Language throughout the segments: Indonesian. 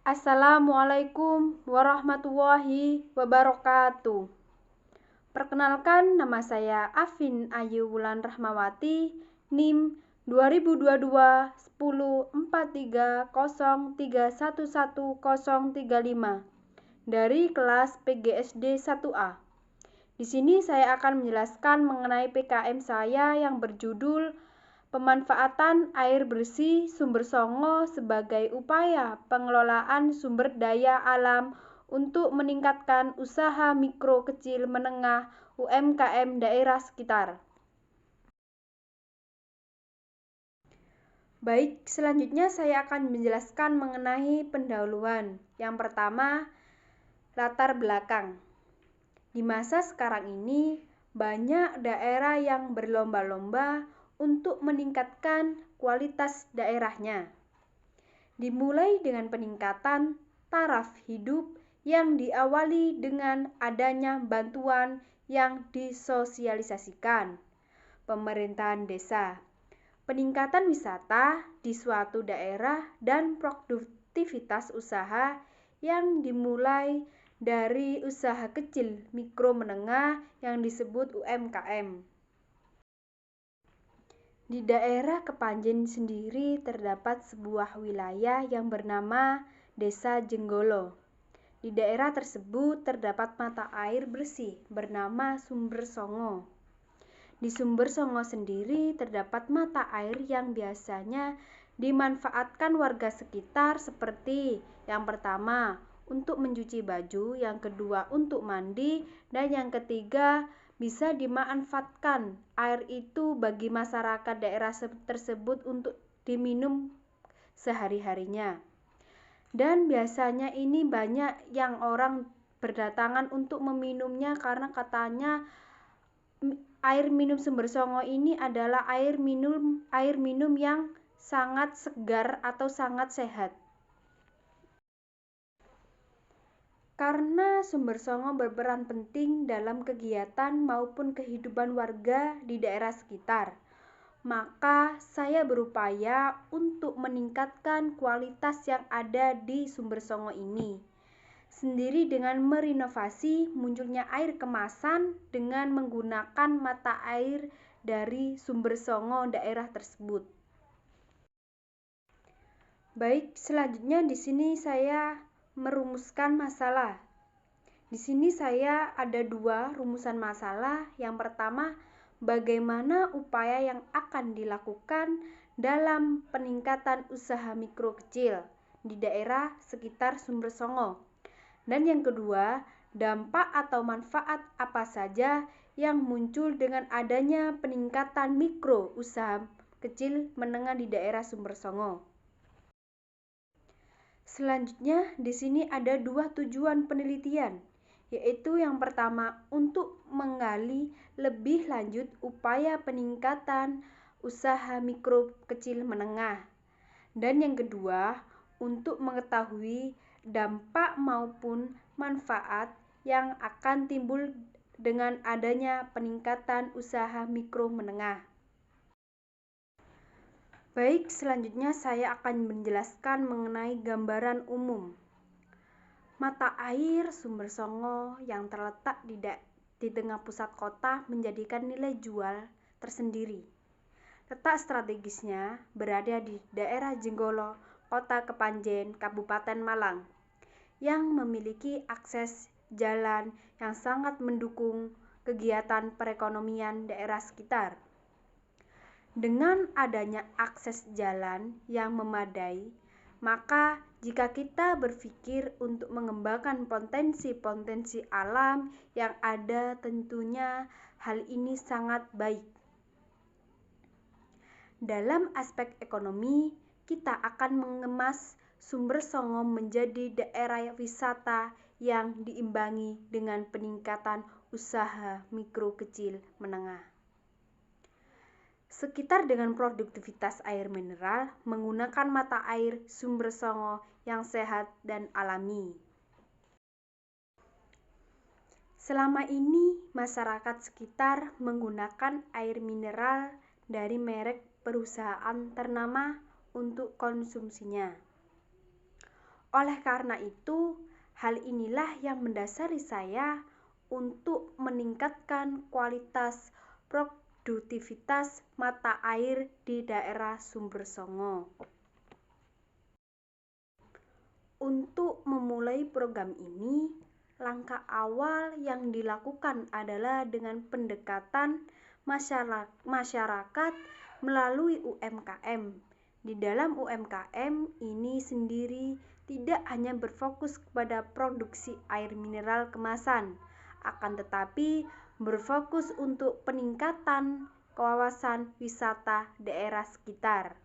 Assalamualaikum warahmatullahi wabarakatuh. Perkenalkan, nama saya Afin Ayu Wulan Rahmawati, NIM 2022 104303111035 dari kelas PGSD 1A. Di sini saya akan menjelaskan mengenai PKM saya yang berjudul Pemanfaatan air bersih sumber Songo sebagai upaya pengelolaan sumber daya alam untuk meningkatkan usaha mikro kecil menengah UMKM daerah sekitar. Baik, selanjutnya saya akan menjelaskan mengenai pendahuluan. Yang pertama, latar belakang. Di masa sekarang ini, banyak daerah yang berlomba-lomba untuk meningkatkan kualitas daerahnya. Dimulai dengan peningkatan taraf hidup yang diawali dengan adanya bantuan yang disosialisasikan pemerintahan desa, peningkatan wisata di suatu daerah, dan produktivitas usaha yang dimulai dari usaha kecil mikro menengah yang disebut UMKM. Di daerah Kepanjen sendiri terdapat sebuah wilayah yang bernama Desa Jenggolo. Di daerah tersebut terdapat mata air bersih bernama Sumber Songo. Di Sumber Songo sendiri terdapat mata air yang biasanya dimanfaatkan warga sekitar seperti yang pertama untuk mencuci baju, yang kedua untuk mandi, dan yang ketiga bisa dimanfaatkan air itu bagi masyarakat daerah tersebut untuk diminum sehari-harinya. Dan biasanya ini banyak yang orang berdatangan untuk meminumnya karena katanya air minum Sumber Songo ini adalah air minum yang sangat segar atau sangat sehat. Karena Sumber Songo berperan penting dalam kegiatan maupun kehidupan warga di daerah sekitar, maka saya berupaya untuk meningkatkan kualitas yang ada di Sumber Songo ini. Sendiri dengan merenovasi munculnya air kemasan dengan menggunakan mata air dari Sumber Songo daerah tersebut. Baik, selanjutnya di sini saya merumuskan masalah. Di sini saya ada dua rumusan masalah. Yang pertama, bagaimana upaya yang akan dilakukan dalam peningkatan usaha mikro kecil di daerah sekitar Sumber Songo. Dan yang kedua, dampak atau manfaat apa saja yang muncul dengan adanya peningkatan mikro usaha kecil menengah di daerah Sumber Songo. Selanjutnya, di sini ada dua tujuan penelitian, yaitu yang pertama untuk menggali lebih lanjut upaya peningkatan usaha mikro kecil menengah, dan yang kedua untuk mengetahui dampak maupun manfaat yang akan timbul dengan adanya peningkatan usaha mikro menengah. Baik, selanjutnya saya akan menjelaskan mengenai gambaran umum. Mata air Sumber Songo yang terletak di tengah pusat kota menjadikan nilai jual tersendiri. Letak strategisnya berada di daerah Jenggolo, Kota Kepanjen, Kabupaten Malang, yang memiliki akses jalan yang sangat mendukung kegiatan perekonomian daerah sekitar. Dengan adanya akses jalan yang memadai, maka jika kita berpikir untuk mengembangkan potensi-potensi alam yang ada, tentunya hal ini sangat baik. Dalam aspek ekonomi, kita akan mengemas Sumber Songo menjadi daerah wisata yang diimbangi dengan peningkatan usaha mikro kecil menengah. Sekitar dengan produktivitas air mineral menggunakan mata air Sumber Songo yang sehat dan alami. Selama ini masyarakat sekitar menggunakan air mineral dari merek perusahaan ternama untuk konsumsinya. Oleh karena itu, hal inilah yang mendasari saya untuk meningkatkan kualitas produktivitas mata air di daerah Sumber Songo. Untuk memulai program ini, langkah awal yang dilakukan adalah dengan pendekatan masyarakat melalui UMKM. Di dalam UMKM ini sendiri tidak hanya berfokus kepada produksi air mineral kemasan, akan tetapi berfokus untuk peningkatan kawasan wisata daerah sekitar.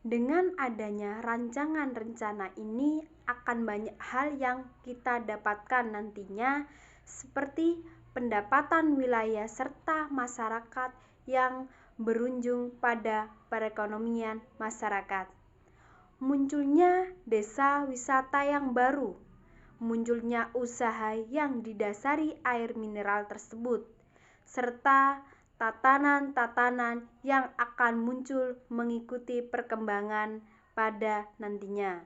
Dengan adanya rancangan rencana ini akan banyak hal yang kita dapatkan nantinya, seperti pendapatan wilayah serta masyarakat yang berujung pada perekonomian masyarakat. Munculnya desa wisata yang baru, munculnya usaha yang didasari air mineral tersebut, serta tatanan-tatanan yang akan muncul mengikuti perkembangan pada nantinya.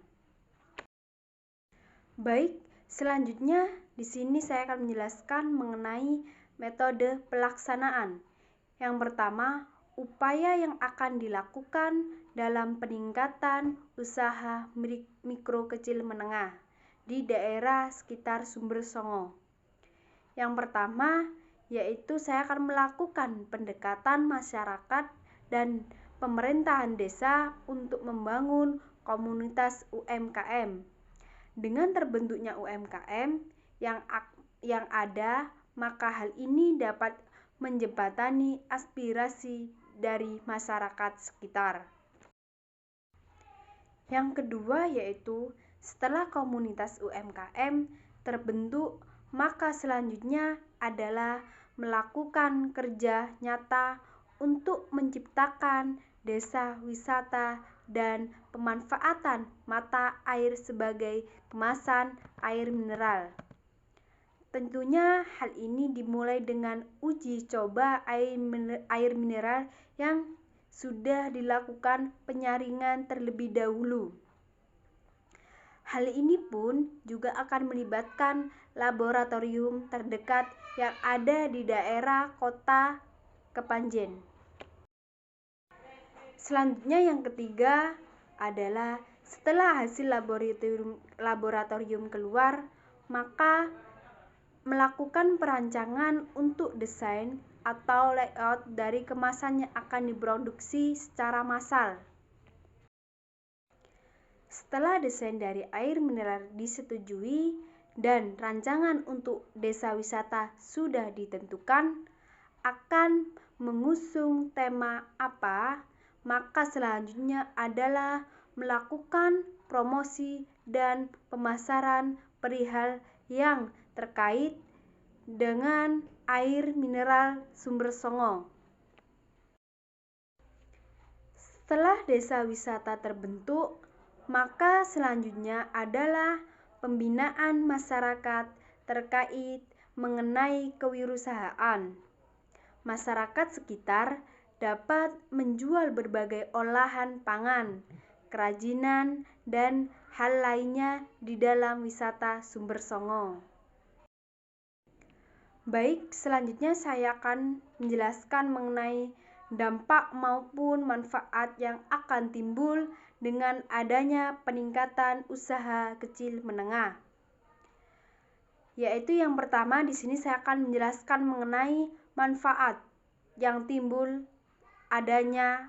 Baik, selanjutnya di sini saya akan menjelaskan mengenai metode pelaksanaan. Yang pertama, upaya yang akan dilakukan dalam peningkatan usaha mikro kecil menengah di daerah sekitar Sumber Songo. Yang pertama, yaitu saya akan melakukan pendekatan masyarakat dan pemerintahan desa untuk membangun komunitas UMKM. Dengan terbentuknya UMKM yang ada, maka hal ini dapat menjembatani aspirasi dari masyarakat sekitar. Yang kedua yaitu setelah komunitas UMKM terbentuk, maka selanjutnya adalah melakukan kerja nyata untuk menciptakan desa wisata dan pemanfaatan mata air sebagai kemasan air mineral. Tentunya hal ini dimulai dengan uji coba air mineral yang sudah dilakukan penyaringan terlebih dahulu. Hal ini pun juga akan melibatkan laboratorium terdekat yang ada di daerah kota Kepanjen. Selanjutnya yang ketiga adalah setelah hasil laboratorium keluar, maka melakukan perancangan untuk desain atau layout dari kemasan yang akan diproduksi secara massal. Setelah desain dari air mineral disetujui dan rancangan untuk desa wisata sudah ditentukan, akan mengusung tema apa, maka selanjutnya adalah melakukan promosi dan pemasaran perihal yang terkait dengan air mineral Sumber Songo. Setelah desa wisata terbentuk, maka selanjutnya adalah pembinaan masyarakat terkait mengenai kewirausahaan. Masyarakat sekitar dapat menjual berbagai olahan pangan, kerajinan, dan hal lainnya di dalam wisata Sumber Songo. Baik, selanjutnya saya akan menjelaskan mengenai dampak maupun manfaat yang akan timbul dengan adanya peningkatan usaha kecil menengah. Yaitu yang pertama di sini saya akan menjelaskan mengenai manfaat yang timbul adanya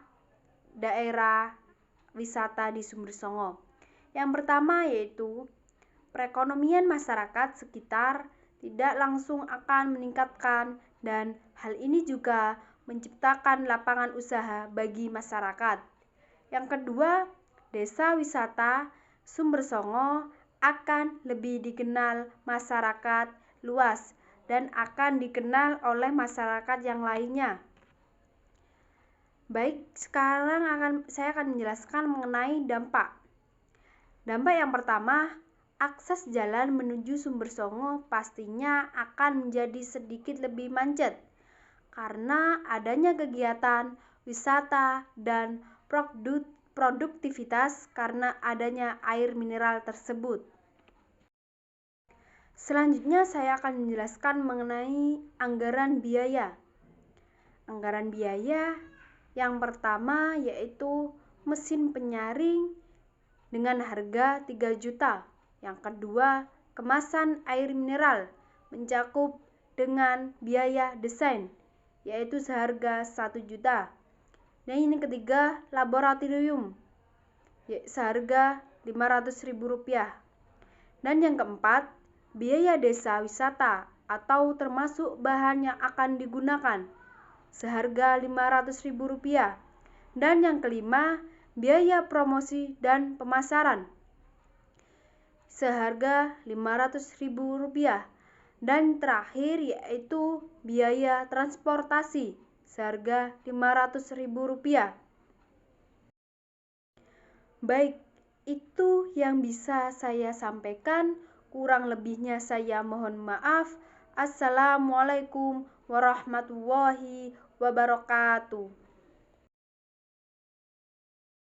daerah wisata di Sumber Songo. Yang pertama yaitu perekonomian masyarakat sekitar tidak langsung akan meningkatkan, dan hal ini juga menciptakan lapangan usaha bagi masyarakat. Yang kedua, desa wisata Sumber Songo akan lebih dikenal masyarakat luas dan akan dikenal oleh masyarakat yang lainnya. Baik, sekarang saya akan menjelaskan mengenai dampak. Dampak yang pertama, akses jalan menuju Sumber Songo pastinya akan menjadi sedikit lebih macet karena adanya kegiatan wisata dan produktivitas karena adanya air mineral tersebut. Selanjutnya saya akan menjelaskan mengenai anggaran biaya. Anggaran biaya yang pertama yaitu mesin penyaring dengan harga 3 juta. Yang kedua, kemasan air mineral mencakup dengan biaya desain yaitu seharga 1 juta. Dan ini ketiga, laboratorium seharga Rp500.000. Dan yang keempat, biaya desa wisata atau termasuk bahan yang akan digunakan seharga Rp500.000. Dan yang kelima, biaya promosi dan pemasaran seharga Rp500.000. Dan terakhir yaitu biaya transportasi seharga Rp500.000. Baik, itu yang bisa saya sampaikan. Kurang lebihnya saya mohon maaf. Assalamualaikum warahmatullahi wabarakatuh.